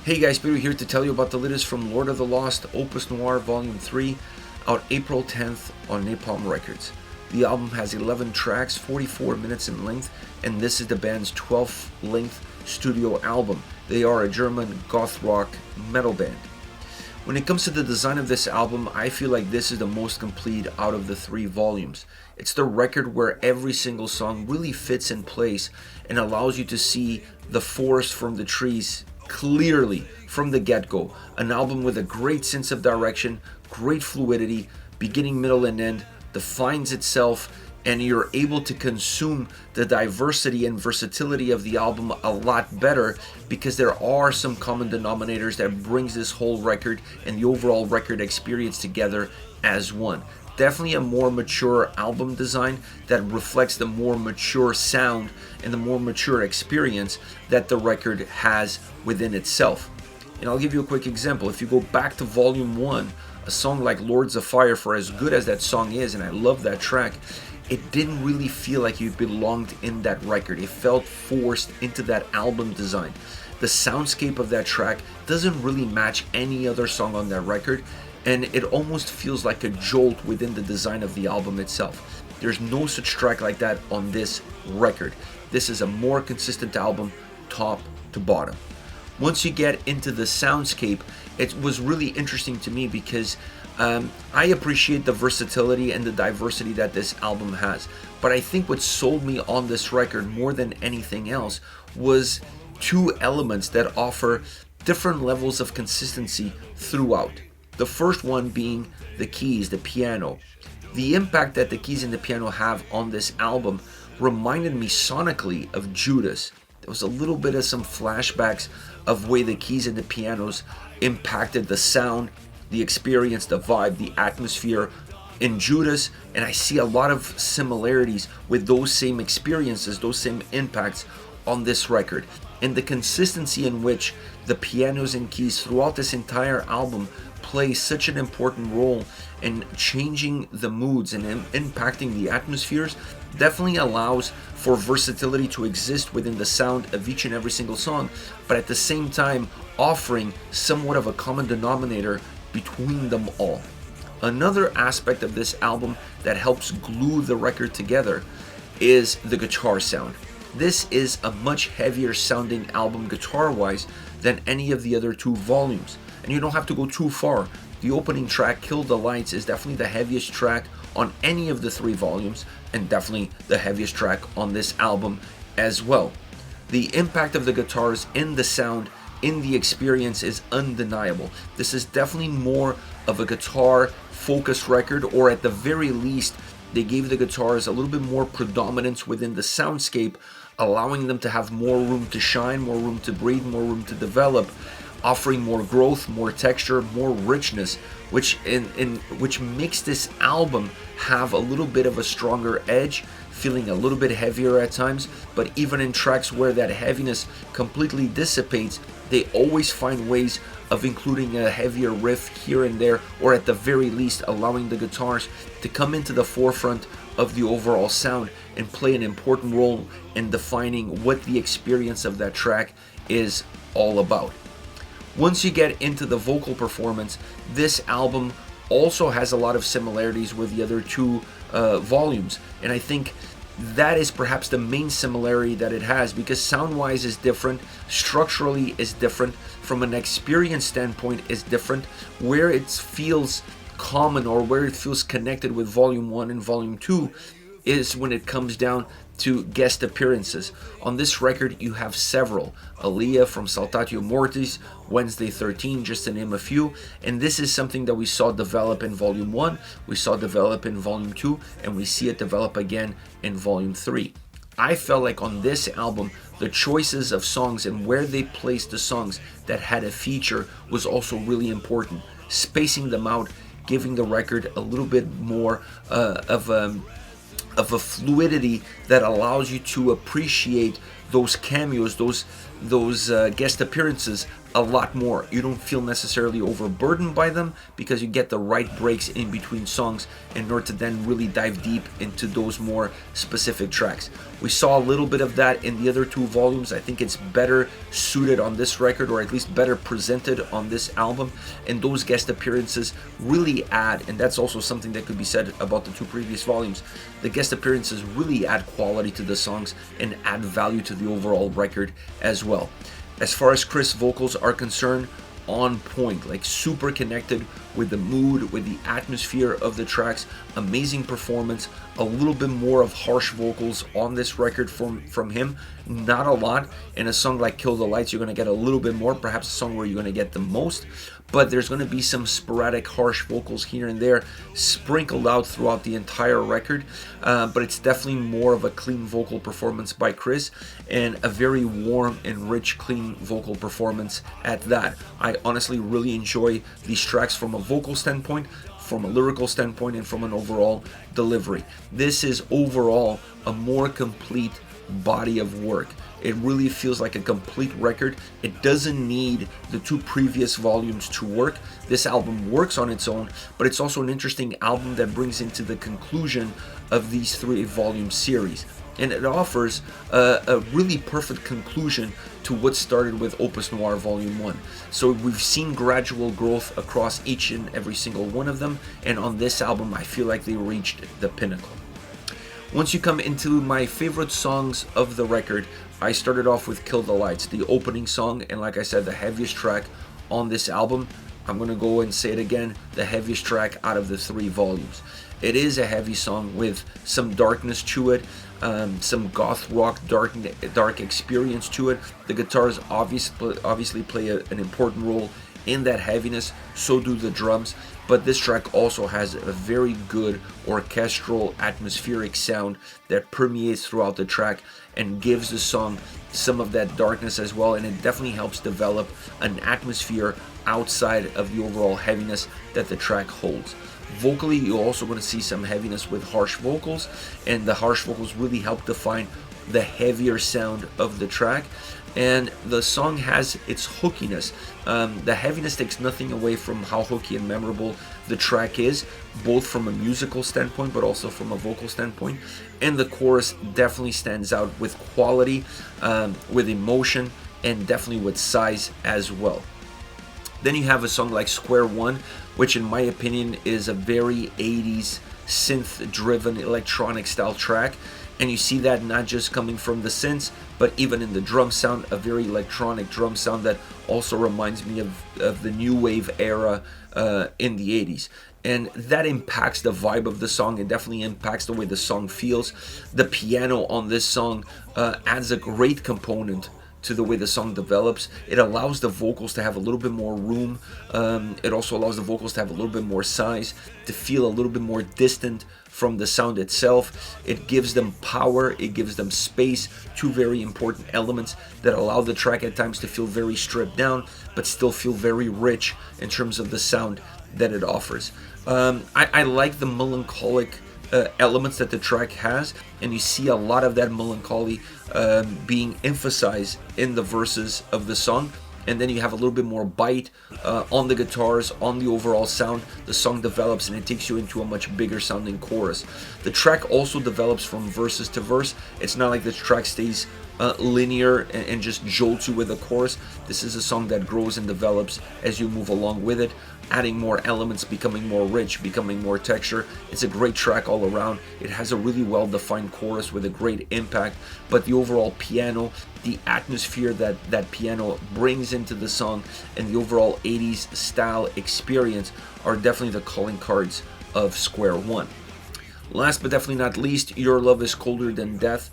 Hey guys, Peter here to tell you about the latest from Lord of the Lost, Opvs Noir Volume 3, out April 10th on Napalm Records. The album has 11 tracks, 44 minutes in length, and this is the band's 12th length studio album. They are a German goth rock metal band. When it comes to the design of this album, I feel like this is the most complete out of the 3 volumes. It's the record where every single song really fits in place and allows you to see the forest from the trees clearly from the get-go. An album with a great sense of direction, great fluidity, beginning, middle, and end, defines itself, and you're able to consume the diversity and versatility of the album a lot better because there are some common denominators that brings this whole record and the overall record experience together as one. Definitely a more mature album design that reflects the more mature sound and the more mature experience that the record has within itself. And I'll give you a quick example. If you go back to Volume 1, a song like Lords of Fire, for as good as that song is, and I love that track, it didn't really feel like you belonged in that record. It felt forced into that album design. The soundscape of that track doesn't really match any other song on that record, and it almost feels like a jolt within the design of the album itself. There's no such track like that on this record. This is a more consistent album, top to bottom. Once you get into the soundscape, it was really interesting to me because I appreciate the versatility and the diversity that this album has. But I think what sold me on this record more than anything else was 2 elements that offer different levels of consistency throughout. The first one being the keys, the piano. The impact that the keys and the piano have on this album reminded me sonically of Judas. There was a little bit of some flashbacks of way the keys and the pianos impacted the sound, the experience, the vibe, the atmosphere in Judas, and I see a lot of similarities with those same experiences, those same impacts on this record. And the consistency in which the pianos and keys throughout this entire album play such an important role in changing the moods and impacting the atmospheres definitely allows for versatility to exist within the sound of each and every single song, but at the same time offering somewhat of a common denominator between them all. Another aspect of this album that helps glue the record together is the guitar sound. This is a much heavier sounding album guitar-wise than any of the other 2 volumes. And you don't have to go too far. The opening track, Kill the Lights, is definitely the heaviest track on any of the 3 volumes, and definitely the heaviest track on this album as well. The impact of the guitars in the sound, in the experience, is undeniable. This is definitely more of a guitar-focused record, or at the very least, they gave the guitars a little bit more predominance within the soundscape, allowing them to have more room to shine, more room to breathe, more room to develop, offering more growth, more texture, more richness, which makes this album have a little bit of a stronger edge, feeling a little bit heavier at times. But even in tracks where that heaviness completely dissipates, they always find ways of including a heavier riff here and there, or at the very least allowing the guitars to come into the forefront of the overall sound and play an important role in defining what the experience of that track is all about. Once you get into the vocal performance, this album also has a lot of similarities with the other 2 volumes, and I think that is perhaps the main similarity that it has, because sound-wise is different, structurally is different, from an experience standpoint is different. Where it feels common or where it feels connected with Volume 1 and Volume 2 is when it comes down to guest appearances. On this record you have several. Aaliyah from Saltatio Mortis, Wednesday 13, just to name a few, and this is something that we saw develop in Volume 1, we saw develop in Volume 2, and we see it develop again in Volume 3. I felt like on this album, the choices of songs and where they placed the songs that had a feature was also really important. Spacing them out, giving the record a little bit more of a fluidity that allows you to appreciate those cameos, those guest appearances a lot more. You don't feel necessarily overburdened by them because you get the right breaks in between songs in order to then really dive deep into those more specific tracks. We saw a little bit of that in the other two volumes. I think it's better suited on this record, or at least better presented on this album, and those guest appearances really add, and that's also something that could be said about the two previous volumes, the guest appearances really add quality to the songs and add value to the overall record as well. As far as Chris' vocals are concerned, on point, like super connected with the mood, with the atmosphere of the tracks. Amazing performance, a little bit more of harsh vocals on this record from him, not a lot. In a song like Kill the Lights, you're going to get a little bit more, perhaps a song where you're going to get the most, but there's going to be some sporadic harsh vocals here and there sprinkled out throughout the entire record, but it's definitely more of a clean vocal performance by Chris, and a very warm and rich, clean vocal performance at that. I honestly really enjoy these tracks from a vocal standpoint, from a lyrical standpoint, and from an overall delivery. This is overall a more complete body of work. It really feels like a complete record. It doesn't need the two previous volumes to work. This album works on its own, but it's also an interesting album that brings into the conclusion of these 3-volume series. And it offers a really perfect conclusion to what started with Opvs Noir Volume 1. So we've seen gradual growth across each and every single one of them, and on this album I feel like they reached the pinnacle. Once you come into my favorite songs of the record, I started off with Kill the Lights, the opening song, and like I said, the heaviest track on this album. I'm going to go and say it again, the heaviest track out of the 3 volumes. It is a heavy song with some darkness to it, some goth rock dark experience to it. The guitars obviously play an important role in that heaviness, so do the drums, but this track also has a very good orchestral atmospheric sound that permeates throughout the track and gives the song some of that darkness as well, and it definitely helps develop an atmosphere outside of the overall heaviness that the track holds. Vocally, you're also going to see some heaviness with harsh vocals, and the harsh vocals really help define the heavier sound of the track. And the song has its hookiness. The heaviness takes nothing away from how hooky and memorable the track is, both from a musical standpoint but also from a vocal standpoint. And the chorus definitely stands out with quality, with emotion, and definitely with size as well. Then you have a song like SquareOne, which in my opinion is a very 80s synth-driven electronic style track. And you see that not just coming from the synths, but even in the drum sound, a very electronic drum sound that also reminds me of the new wave era in the 80s. And that impacts the vibe of the song. It definitely impacts the way the song feels. The piano on this song adds a great component to the way the song develops. It allows the vocals to have a little bit more room. It also allows the vocals to have a little bit more size, to feel a little bit more distant from the sound itself. It gives them power, it gives them space, two very important elements that allow the track at times to feel very stripped down, but still feel very rich in terms of the sound that it offers. I like the melancholic elements that the track has, and you see a lot of that melancholy being emphasized in the verses of the song. And then you have a little bit more bite on the guitars, on the overall sound. The song develops and it takes you into a much bigger sounding chorus. The track also develops from verses to verse. It's not like the track stays linear and just jolts you with the chorus. This is a song that grows and develops as you move along with it, adding more elements, becoming more rich, becoming more texture. It's a great track all around. It has a really well-defined chorus with a great impact, but the overall piano, the atmosphere that piano brings into the song, and the overall 80s style experience are definitely the calling cards of SquareOne. Last but definitely not least, Your Love is Colder Than Death.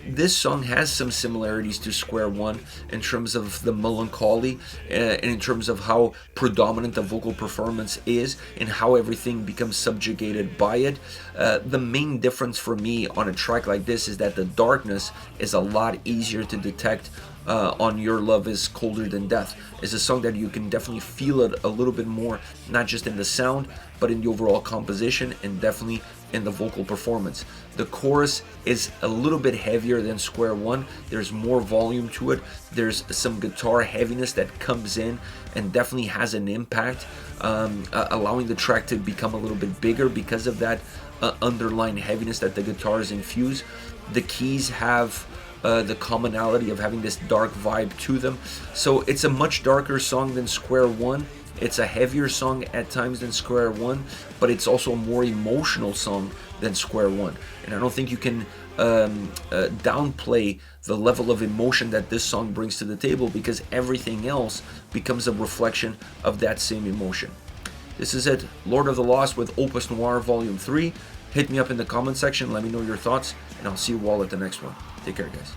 This song has some similarities to SquareOne in terms of the melancholy, and in terms of how predominant the vocal performance is and how everything becomes subjugated by it. The main difference for me on a track like this is that the darkness is a lot easier to detect on Your Love is Colder Than Death. It's a song that you can definitely feel it a little bit more, not just in the sound, but in the overall composition, and definitely in the vocal performance. The chorus is a little bit heavier than SquareOne. There's more volume to it. There's some guitar heaviness that comes in and definitely has an impact, allowing the track to become a little bit bigger because of that underlying heaviness that the guitars infuse. The keys have the commonality of having this dark vibe to them. So it's a much darker song than SquareOne. It's a heavier song at times than SquareOne, but it's also a more emotional song than SquareOne. And I don't think you can downplay the level of emotion that this song brings to the table, because everything else becomes a reflection of that same emotion. This is it, Lord of the Lost with Opvs Noir Volume 3. Hit me up in the comment section, let me know your thoughts, and I'll see you all at the next one. Take care, guys.